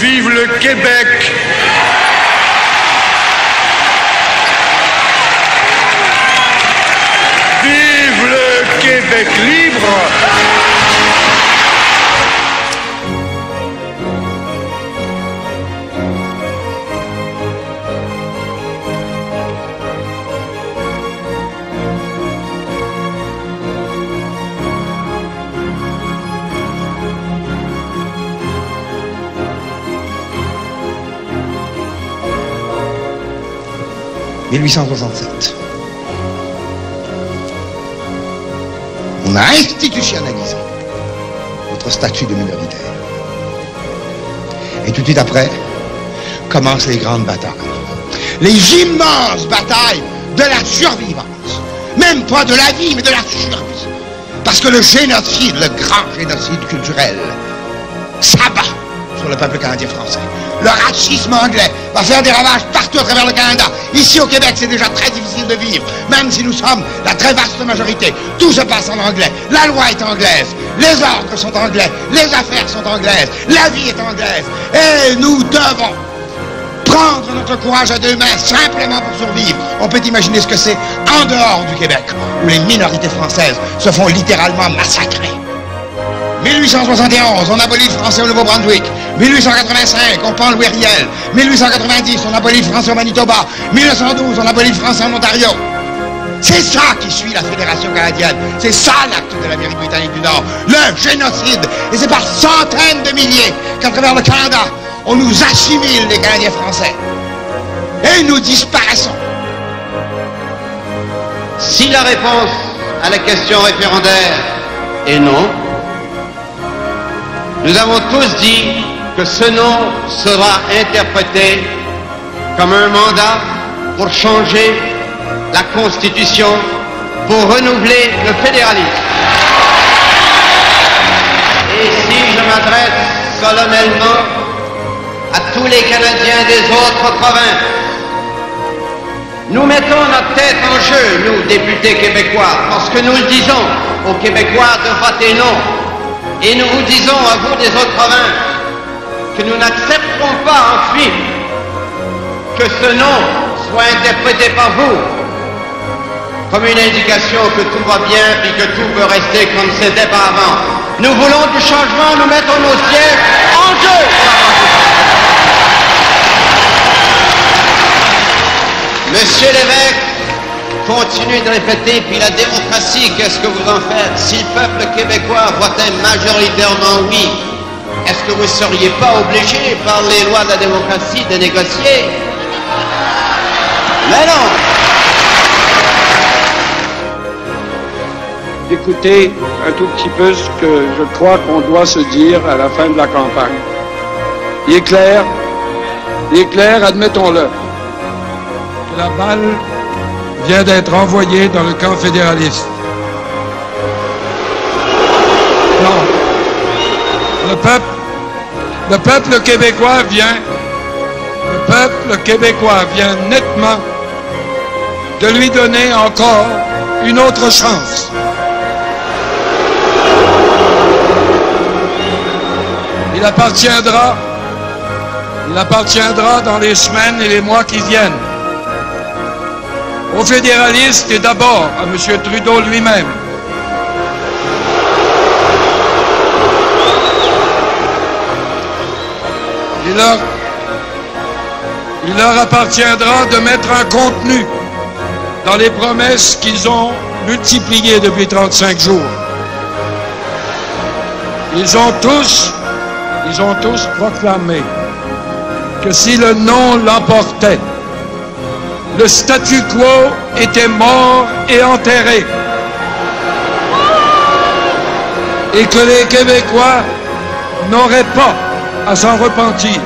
Vive le Québec! Vive le Québec libre! « 1867. On a institutionnalisé notre statut de minoritaire. Et tout de suite après, commencent les grandes batailles. Les immenses batailles de la survivance. Même pas de la vie, mais de la survie. Parce que le génocide, le grand génocide culturel, s'abat sur le peuple canadien français. Le racisme anglais va faire des ravages partout à travers le Canada. Ici au Québec, c'est déjà très difficile de vivre, même si nous sommes la très vaste majorité. Tout se passe en anglais. La loi est anglaise. Les ordres sont anglais. Les affaires sont anglaises. La vie est anglaise. Et nous devons prendre notre courage à deux mains simplement pour survivre. On peut imaginer ce que c'est en dehors du Québec, où les minorités françaises se font littéralement massacrer. 1871, on abolit le français au Nouveau-Brunswick. 1885, on prend Louis Riel. 1890, on abolit le français au Manitoba. 1912, on abolit le français en Ontario. C'est ça qui suit la Fédération canadienne. C'est ça l'acte de l'Amérique britannique du Nord. Le génocide. Et c'est par centaines de milliers qu'à travers le Canada, on nous assimile, les Canadiens français. Et nous disparaissons. Si la réponse à la question référendaire est non, nous avons tous dit que ce non sera interprété comme un mandat pour changer la Constitution, pour renouveler le fédéralisme. Et si je m'adresse solennellement à tous les Canadiens des autres provinces, nous mettons notre tête en jeu, nous, députés québécois, parce que nous le disons aux Québécois de voter non. Et nous vous disons à vous des autres provinces que nous n'accepterons pas ensuite que ce non soit interprété par vous comme une indication que tout va bien puis que tout peut rester comme c'était par avant. Nous voulons du changement, nous mettons nos sièges en jeu. Monsieur l'évêque continue de répéter, puis la démocratie, qu'est-ce que vous en faites? Si le peuple québécois votait majoritairement oui, est-ce que vous ne seriez pas obligé, par les lois de la démocratie, de négocier? Mais non! Écoutez un tout petit peu ce que je crois qu'on doit se dire à la fin de la campagne. Il est clair, admettons-le, que la balle vient d'être envoyé dans le camp fédéraliste. Non. Le peuple québécois vient nettement de lui donner encore une autre chance. Il appartiendra dans les semaines et les mois qui viennent aux fédéralistes et d'abord à M. Trudeau lui-même il leur appartiendra de mettre un contenu dans les promesses qu'ils ont multipliées depuis 35 jours. Ils ont tous proclamé que si le non l'emportait, le statu quo était mort et enterré. Et que les Québécois n'auraient pas à s'en repentir.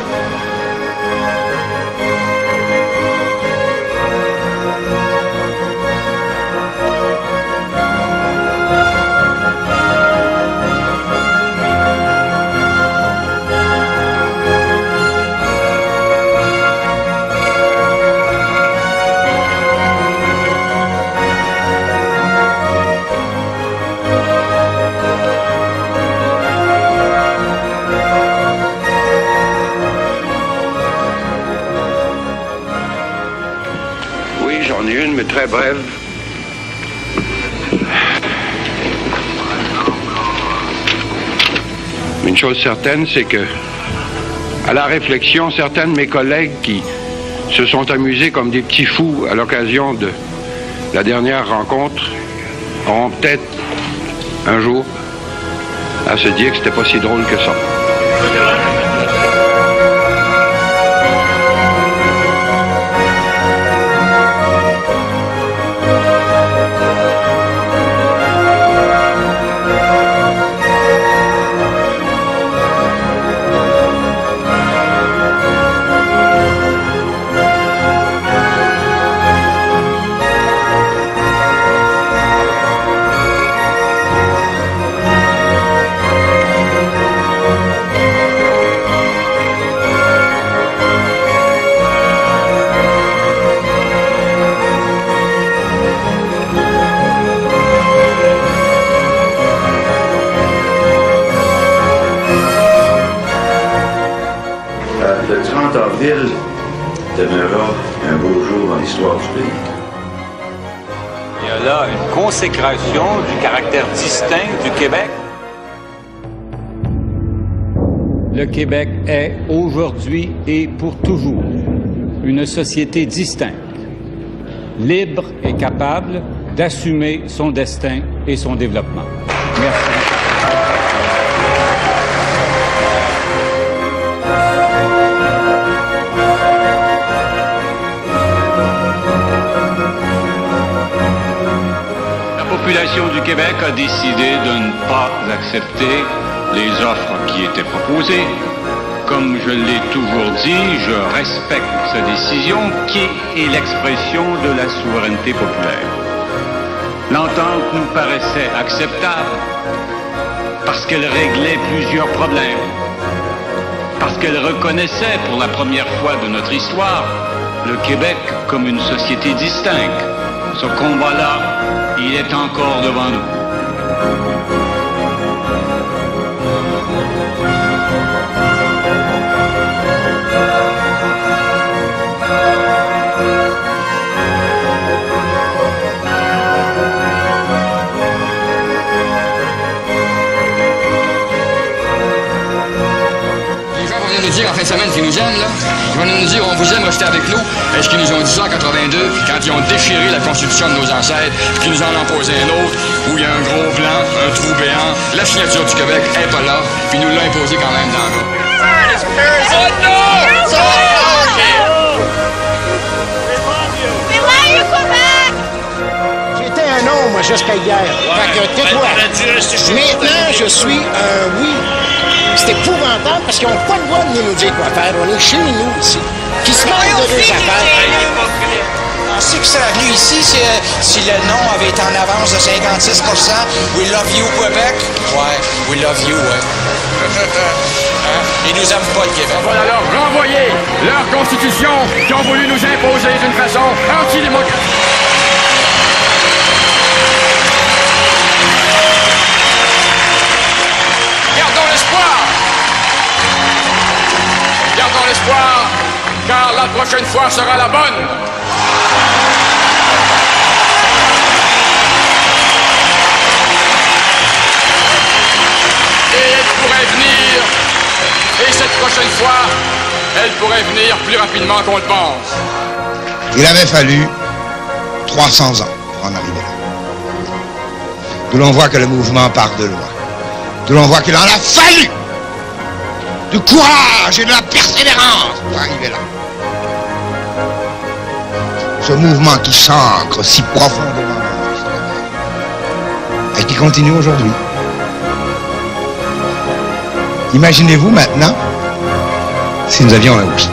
mais très brève. Une chose certaine, c'est que, à la réflexion, certains de mes collègues qui se sont amusés comme des petits fous à l'occasion de la dernière rencontre auront peut-être un jour à se dire que c'était pas si drôle que ça. Le 30 avril demeurera un beau jour dans l'histoire du pays. Il y a là une consécration du caractère distinct du Québec. Le Québec est aujourd'hui et pour toujours une société distincte, libre et capable d'assumer son destin et son développement. Merci. La population du Québec a décidé de ne pas accepter les offres qui étaient proposées. Comme je l'ai toujours dit, je respecte sa décision qui est l'expression de la souveraineté populaire. L'entente nous paraissait acceptable parce qu'elle réglait plusieurs problèmes, parce qu'elle reconnaissait pour la première fois de notre histoire le Québec comme une société distincte. Ce combat-là, il est encore devant nous. Nous dire en fin de semaine qu'ils nous aiment, là. Ils vont nous dire on vous aime, restez avec nous. Est-ce qu'ils nous ont dit ça en 82, quand ils ont déchiré la constitution de nos ancêtres, puis qu'ils nous en ont posé un autre, où il y a un gros blanc, un trou béant, la signature du Québec est pas là, puis nous l'a imposé quand même dans le. J'étais un non, moi, jusqu'à hier. Fait que tais-toi. Maintenant, je suis un oui. C'est épouvantable parce qu'ils n'ont pas le droit de nous dire quoi faire. On est chez nous ici. Qui se mêlent de deux affaires. On sait que ça venu ici si le nom avait été en avance de 56 %. We love you, Québec. Ouais, we love you, ouais. Ils nous aiment pas, le Québec. On va alors renvoyer leur constitution qu'ils ont voulu nous imposer d'une façon antidémocratique. Gardons l'espoir. Gardons l'espoir, car la prochaine fois sera la bonne. Et elle pourrait venir, et cette prochaine fois, elle pourrait venir plus rapidement qu'on le pense. Il avait fallu 300 ans pour en arriver là. D'où l'on voit que le mouvement part de loin. D'où l'on voit qu'il en a fallu du courage et de la persévérance pour arriver là. Ce mouvement qui s'ancre si profondément dans l'histoire et qui continue aujourd'hui. Imaginez-vous maintenant si nous avions un oui.